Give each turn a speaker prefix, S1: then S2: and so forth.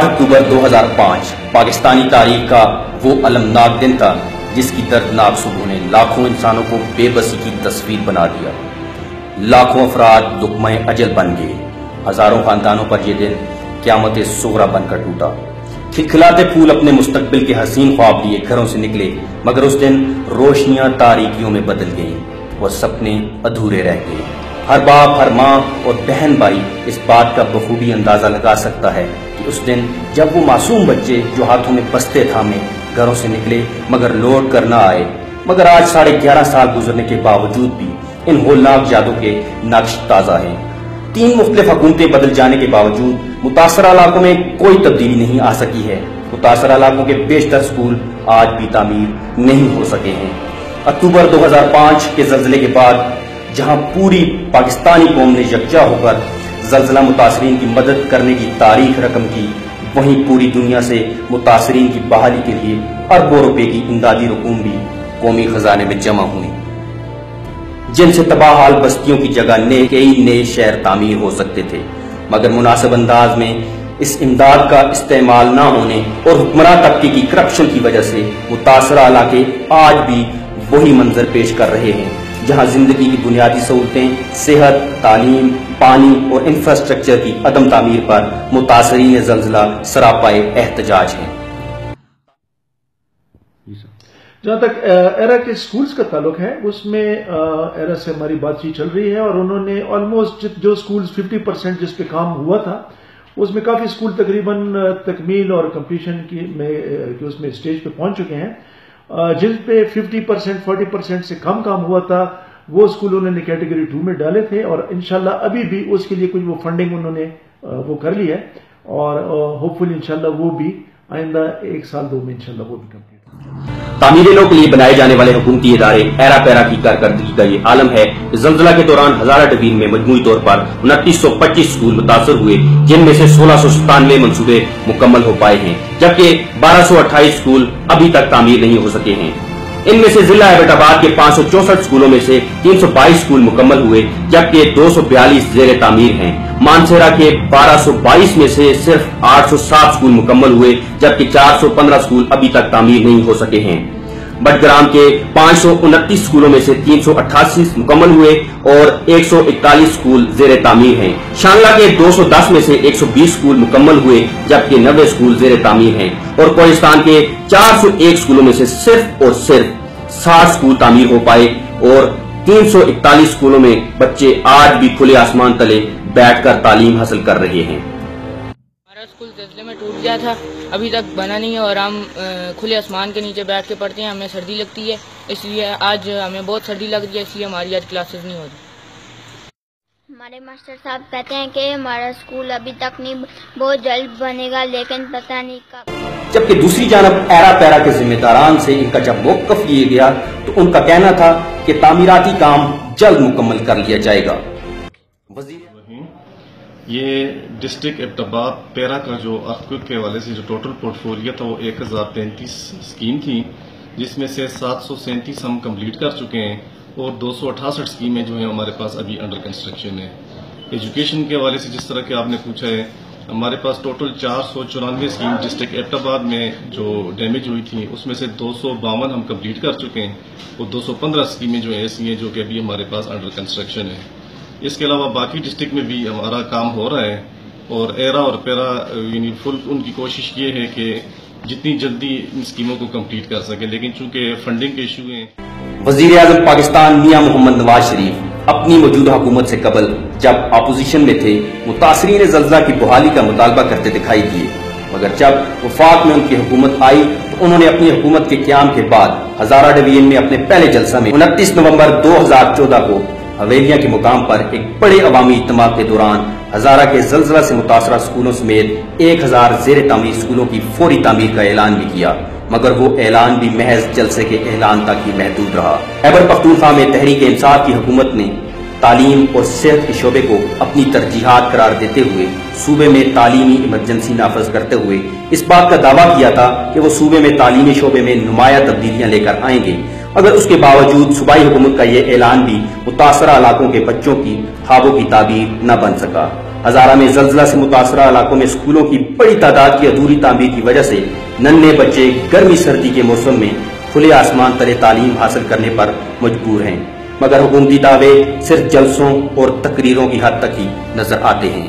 S1: 8 اکتوبر 2005 پاکستانی تاریخ کا وہ المناک دن تھا جس کی دردناک صبح نے لاکھوں انسانوں کو بے بسی کی تصویر بنا دیا۔ لاکھوں افراد لقمہ اجل بن گئے۔ ہزاروں خاندانوں پر یہ دن قیامت صغریٰ بن کر ٹوٹا۔ کھلکھلاتے پھول اپنے مستقبل کے حسین خواب لیے گھروں سے نکلے، مگر اس دن روشنیاں تاریکیوں میں بدل گئیں، وہ سپنے ادھورے رہ گئے۔ ہر باپ، ہر ماں اور بہن بھائی اس بات کا بخوبی اندازہ لگا سکتا ہے کہ اس دن جب وہ معصوم بچے جو ہاتھوں میں بستے تھامے گھروں سے نکلے مگر لوٹ کر نہ آئے، مگر آج 11.5 سال گزرنے کے باوجود بھی ان ہولناک یادوں کے نقش تازہ ہیں۔ 3 مختلف حکومتیں بدل جانے کے باوجود متاثرہ علاقوں میں کوئی تبدیلی نہیں آ سکی ہے۔ متاثرہ علاقوں کے بیشتر سکول آج بھی تعمیر نہیں ہو سکے ہیں۔ اکتوبر 2005 کے زلزلے کے بعد جہاں پوری پاکستانی قوم نے یکجا ہو کر زلزلہ متاثرین کی مدد کرنے کی تاریخ رقم کی، وہیں پوری دنیا سے متاثرین کی بحالی کے لیے اربوں روپے کی امدادی رقوم بھی قومی خزانے میں جمع ہوئی، جن سے تباہ حال بستیوں کی جگہ کئی نئے شہر تعمیر ہو سکتے تھے۔ مگر مناسب انداز میں اس امداد کا استعمال نہ ہونے اور حکمراں طبقے کی کرپشن کی وجہ سے متاثرہ علاقے آج بھی وہی منظر پیش کر رہے ہیں جہاں زندگی کی بنیادی سہولتیں، صحت، تعلیم، پانی اور انفراسٹرکچر کی عدم تعمیر پر متاثرین زلزلہ سراپائے احتجاج ہیں۔
S2: جہاں تک ایرا کے سکولز کا تعلق ہے، اس میں ایرا سے ہماری بات چیت چل رہی ہے اور انہوں نے آلموسٹ جو سکولز 50% جس پہ کام ہوا تھا اس میں کافی سکول تقریباً تکمیل اور کمپلیشن کی اس میں اسٹیج پہ پہنچ چکے ہیں۔ جن پہ 50% 40% سے کم کام ہوا تھا وہ سکول انہوں نے کیٹیگری 2 میں ڈالے تھے اور انشاءاللہ ابھی بھی اس کے لیے کچھ وہ فنڈنگ انہوں نے وہ کر لی ہے اور ہوپ فلی انشاءاللہ وہ بھی آئندہ 1 سال 2 میں انشاءاللہ وہ بھی کمپلیٹ۔
S1: تعمیروں کے لیے بنائے جانے والے حکومتی ادارے ایرا پیرا کی کارکردگی کا یہ عالم ہے۔ زلزلہ کے دوران ہزارہ ڈویژن میں مجموعی طور پر 2925 سکول متاثر ہوئے، جن میں سے 1697 منصوبے مکمل ہو پائے ہیں، جبکہ 1228 سکول ابھی تک تعمیر نہیں ہو سکے ہیں۔ ان میں سے ضلع ایبٹ آباد کے 564 سکولوں میں سے 322 سکول مکمل ہوئے، جبکہ 242 زیر تعمیر ہیں۔ مانسہرہ کے 1222 میں سے صرف 807 سکول مکمل ہوئے، جبکہ 415 سکول ابھی تک تعمیر نہیں ہو سکے ہیں۔ بٹگرام کے 529 سکولوں میں سے 388 مکمل ہوئے اور 141 سکول زیر تعمیر ہیں۔ شانگلہ کے 210 میں سے 120 سکول مکمل ہوئے، جبکہ 90 سکول زیر تعمیر ہیں اور کوہستان کے 401 سکولوں میں سے صرف اور صرف 60 سکول تعمیر ہو پائے اور 341 سکولوں میں بچے آج بھی کھلے آسمان تلے بیٹھ کر تعلیم حاصل کر رہے ہیں۔
S3: ہمارا اسکول زلزلے میں ٹوٹ گیا تھا، ابھی تک بنا نہیں ہے اور ہم کھلے آسمان کے نیچے بیٹھ کے پڑھتے ہیں، ہمیں سردی لگتی ہے، اس لیے آج ہمیں بہت سردی لگ رہی ہے، اس لیے ہماری آج کلاسز نہیں ہو رہی۔
S4: ہمارے ماسٹر صاحب کہتے ہیں کہ ہمارا اسکول ابھی تک نہیں، بہت جلد بنے گا لیکن پتہ نہیں کب۔
S1: جبکہ دوسری جانب ایرا پیرا کے ذمہ داران سے ان کا جب موقف لیے گیا تو ان کا کہنا تھا کہ تعمیراتی کام جلد مکمل کر لیا جائے گا۔
S5: یہ ڈسٹرکٹ ایبٹ آباد پیرا کا جو ارتھکویک کے حوالے سے جو ٹوٹل پورٹ فولیو تھا وہ 1033 اسکیم تھی، جس میں سے 737 ہم کمپلیٹ کر چکے ہیں اور 268 اسکیمیں جو ہیں ہمارے پاس ابھی انڈر کنسٹرکشن ہیں۔ ایجوکیشن کے حوالے سے جس طرح کہ آپ نے پوچھا ہے، ہمارے پاس ٹوٹل 494 اسکیم ڈسٹرکٹ ایبٹ آباد میں جو ڈیمیج ہوئی تھی اس میں سے 252 ہم کمپلیٹ کر چکے ہیں اور 215 اسکیمیں جو ایسی ہیں جو کہ ابھی ہمارے پاس انڈر کنسٹرکشن ہے۔ اس کے علاوہ باقی ڈسٹرکٹ میں بھی ہمارا کام ہو رہا ہے اور ایرا اور پیرا یعنی فل ان کی کوشش یہ ہے کہ جتنی جلدی ان اسکیموں کو کمپلیٹ کر سکیں، لیکن چونکہ فنڈنگ کے ایشو ہیں۔
S1: وزیر اعظم پاکستان میاں محمد نواز شریف اپنی موجودہ حکومت سے قبل جب اپوزیشن میں تھے متاثرین زلزلہ کی بحالی کا مطالبہ کرتے دکھائی دیے، مگر جب وفاق میں ان کی حکومت آئی تو انہوں نے اپنی حکومت کے قیام کے بعد ہزارہ ڈویژن میں اپنے پہلے جلسہ میں 29 نومبر 2014 کو حویلیاں کے مقام پر ایک بڑے عوامی اجتماع کے دوران ہزارہ کے زلزلہ سے متاثرہ سکولوں سمیت 1000 زیر تعمیر سکولوں کی فوری تعمیر کا اعلان بھی کیا، مگر وہ اعلان بھی محض جلسے کے اعلان تک ہی محدود رہا۔ خیبر پختونخوا میں تحریک انصاف کی حکومت نے تعلیم اور صحت کے شعبے کو اپنی ترجیحات قرار دیتے ہوئے صوبے میں تعلیمی ایمرجنسی نافذ کرتے ہوئے اس بات کا دعویٰ کیا تھا کہ وہ صوبے میں تعلیمی شعبے میں نمایاں تبدیلیاں لے کر آئیں گے، مگر اس کے باوجود صوبائی حکومت کا یہ اعلان بھی متاثرہ علاقوں کے بچوں کی خوابوں کی تعبیر نہ بن سکا۔ ہزارہ میں زلزلہ سے متاثرہ علاقوں میں اسکولوں کی بڑی تعداد کی ادھوری تعمیر کی وجہ سے ننھے بچے گرمی سردی کے موسم میں کھلے آسمان تلے تعلیم حاصل کرنے پر مجبور ہیں، مگر حکومتی دعوے صرف جلسوں اور تقریروں کی حد تک ہی نظر آتے ہیں۔